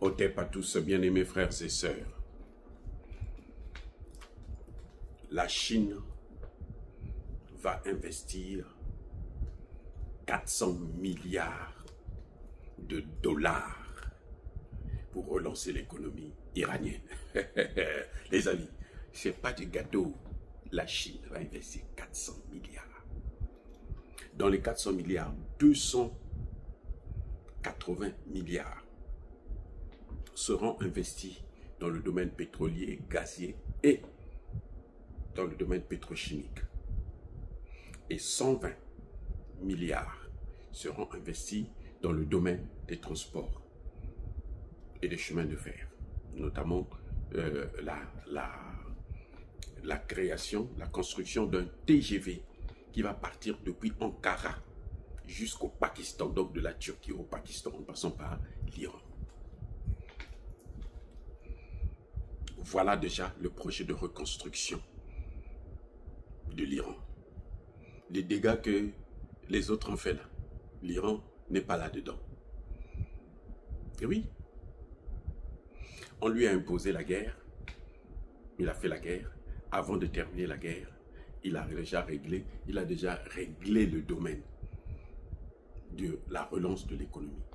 Otep à tous, bien-aimés frères et sœurs. La Chine va investir 400 milliards de dollars pour relancer l'économie iranienne. Les amis, c'est pas du gâteau. La Chine va investir 400 milliards. Dans les 400 milliards, 280 milliards seront investis dans le domaine pétrolier, gazier et dans le domaine pétrochimique. Et 120 milliards seront investis dans le domaine des transports et des chemins de fer, notamment la création, la construction d'un TGV qui va partir depuis Ankara jusqu'au Pakistan, donc de la Turquie au Pakistan, en passant par l'Iran. Voilà déjà le projet de reconstruction de l'Iran. Les dégâts que les autres ont fait là, l'Iran n'est pas là-dedans. Et oui, on lui a imposé la guerre, il a fait la guerre. Avant de terminer la guerre, il a déjà réglé le domaine de la relance de l'économie.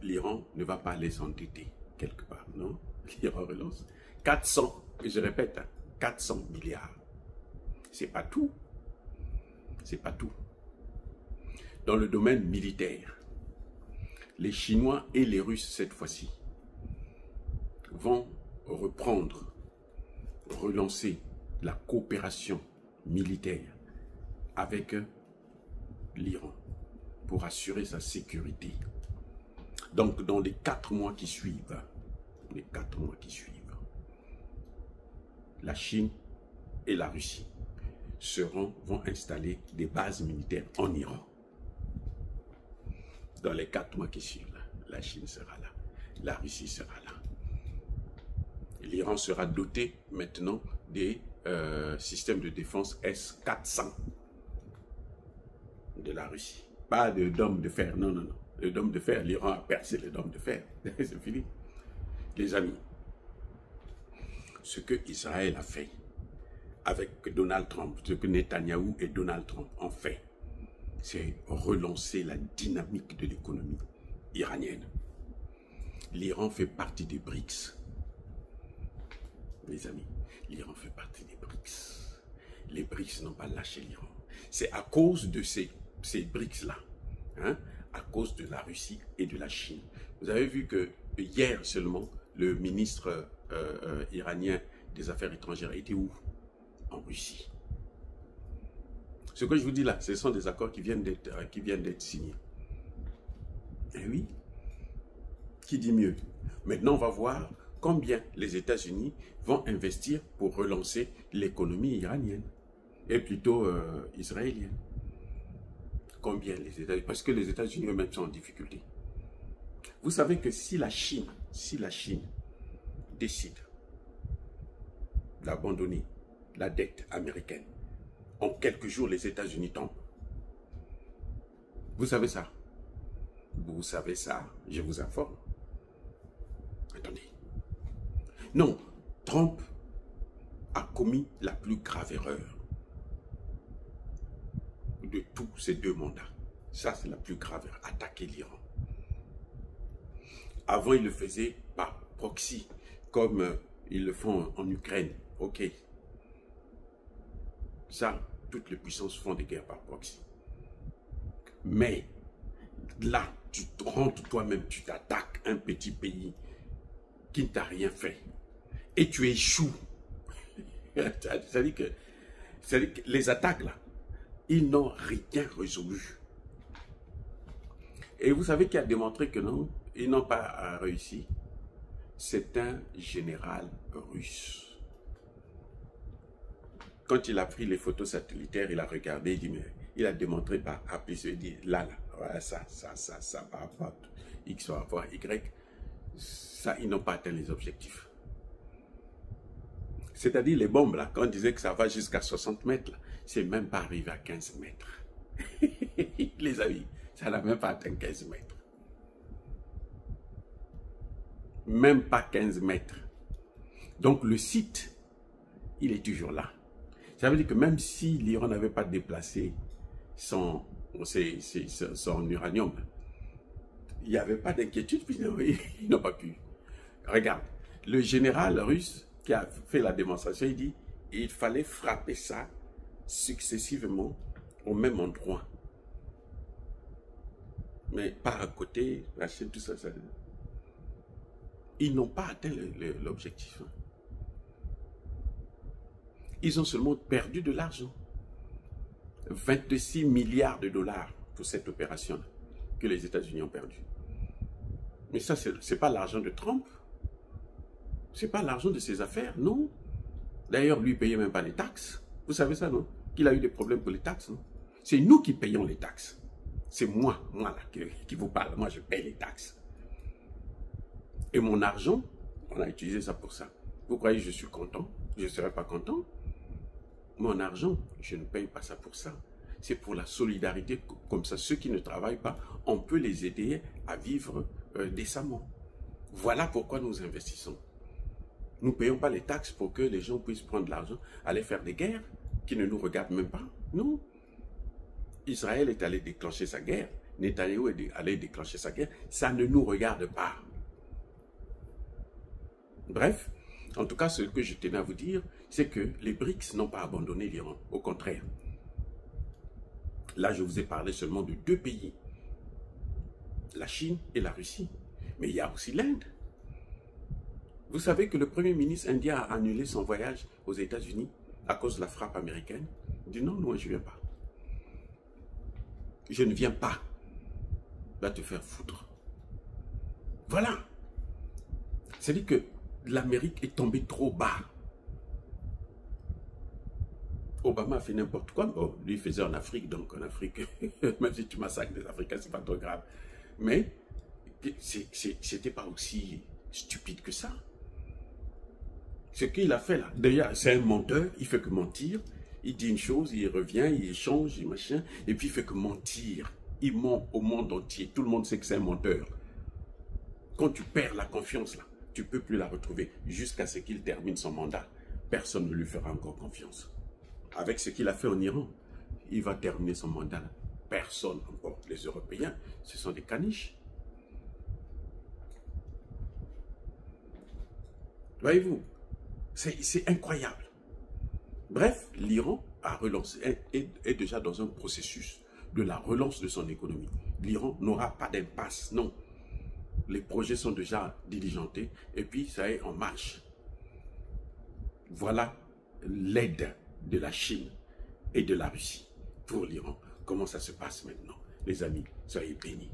L'Iran ne va pas aller s'endetter quelque part, non? L'Iran relance 400, je répète, 400 milliards. C'est pas tout. C'est pas tout. Dans le domaine militaire, les Chinois et les Russes, cette fois-ci, vont relancer la coopération militaire avec l'Iran pour assurer sa sécurité. Donc, dans les 4 mois qui suivent, la Chine et la Russie vont installer des bases militaires en Iran. Dans les 4 mois qui suivent, la Chine sera là, la Russie sera là. L'Iran sera doté maintenant des systèmes de défense S-400 de la Russie. Pas de dôme de fer, non, non, non. Le dôme de fer, l'Iran a percé le dôme de fer. C'est fini. Les amis, ce que Israël a fait avec Donald Trump, ce que Netanyahou et Donald Trump ont fait, c'est relancer la dynamique de l'économie iranienne. L'Iran fait partie des BRICS. Les amis, l'Iran fait partie des BRICS. Les BRICS n'ont pas lâché l'Iran. C'est à cause de ces BRICS-là, hein, à cause de la Russie et de la Chine. Vous avez vu que hier seulement, le ministre iranien des Affaires étrangères était où? En Russie. Ce que je vous dis là, ce sont des accords qui viennent d'être signés. Eh oui. Qui dit mieux? Maintenant, on va voir combien les États-Unis vont investir pour relancer l'économie iranienne, et plutôt israélienne. Combien les États-Unis? Parce que les États-Unis eux-mêmes sont en difficulté. Vous savez que si la Chine décide d'abandonner la dette américaine, en quelques jours, les États-Unis tombent. Vous savez ça? Vous savez ça? Je vous informe. Attendez. Non, Trump a commis la plus grave erreur de tous ces 2 mandats. Ça, c'est la plus grave erreur, attaquer l'Iran. Avant, ils le faisaient par proxy, comme ils le font en Ukraine. Ok. Ça, toutes les puissances font des guerres par proxy. Mais là, tu te rentres toi-même, tu t'attaques un petit pays qui ne t'a rien fait. Et tu échoues. C'est-à-dire que les attaques là, ils n'ont rien résolu. Et vous savez qui a démontré que non, ils n'ont pas réussi? C'est un général russe. Quand il a pris les photos satellitaires, il a regardé, il dit, mais il a démontré par A plus B, il dit, là, voilà, ça, par rapport à X, par rapport à Y, ça, ils n'ont pas atteint les objectifs. C'est-à-dire les bombes, là, quand on disait que ça va jusqu'à 60 mètres, c'est même pas arrivé à 15 mètres. Les amis, ça n'a même pas atteint 15 mètres. Même pas 15 mètres. Donc le site, il est toujours là. Ça veut dire que même si l'Iran n'avait pas déplacé son uranium, il n'y avait pas d'inquiétude, puis ils n'ont pas pu. Regarde, le général russe qui a fait la démonstration, il dit il fallait frapper ça successivement au même endroit. Mais pas à côté, tout ça. Ils n'ont pas atteint l'objectif. Ils ont seulement perdu de l'argent. 26 milliards de dollars pour cette opération que les États-Unis ont perdu. Mais ça, ce n'est pas l'argent de Trump. Ce n'est pas l'argent de ses affaires, non. D'ailleurs, lui, il ne payait même pas les taxes. Vous savez ça, non? Qu'il a eu des problèmes pour les taxes, non? C'est nous qui payons les taxes. C'est moi là, qui vous parle. Moi, je paye les taxes. Et mon argent, on a utilisé ça pour ça. Vous croyez que je suis content? Je ne serais pas content? Mon argent, je ne paye pas ça pour ça. C'est pour la solidarité. Comme ça, ceux qui ne travaillent pas, on peut les aider à vivre décemment. Voilà pourquoi nous investissons. Nous ne payons pas les taxes pour que les gens puissent prendre l'argent, aller faire des guerres qui ne nous regardent même pas. Non. Israël est allé déclencher sa guerre. Netanyahou est allé déclencher sa guerre. Ça ne nous regarde pas. Bref, en tout cas, ce que je tenais à vous dire, c'est que les BRICS n'ont pas abandonné l'Iran. Au contraire. Là, je vous ai parlé seulement de 2 pays. La Chine et la Russie. Mais il y a aussi l'Inde. Vous savez que le Premier ministre indien a annulé son voyage aux États-Unis à cause de la frappe américaine. Il dit non, moi je ne viens pas. Je ne viens pas. Va te faire foutre. Voilà. C'est-à-dire que l'Amérique est tombée trop bas. Obama a fait n'importe quoi. Bon, lui il faisait en Afrique, donc en Afrique, même si tu massacres des Africains, c'est pas trop grave. Mais c'était pas aussi stupide que ça. Ce qu'il a fait là, d'ailleurs, c'est un menteur, il fait que mentir. Il dit une chose, il revient, il échange, il machin, et puis il fait que mentir. Il ment au monde entier. Tout le monde sait que c'est un menteur. Quand tu perds la confiance là, tu ne peux plus la retrouver jusqu'à ce qu'il termine son mandat. Personne ne lui fera encore confiance. Avec ce qu'il a fait en Iran, il va terminer son mandat là. Personne encore. Les Européens, ce sont des caniches. Voyez-vous, c'est incroyable. Bref, l'Iran a relancé, est déjà dans un processus de la relance de son économie. L'Iran n'aura pas d'impasse, non. Les projets sont déjà diligentés et puis ça est en marche. Voilà l'aide de la Chine et de la Russie pour l'Iran. Comment ça se passe maintenant? Les amis, soyez bénis.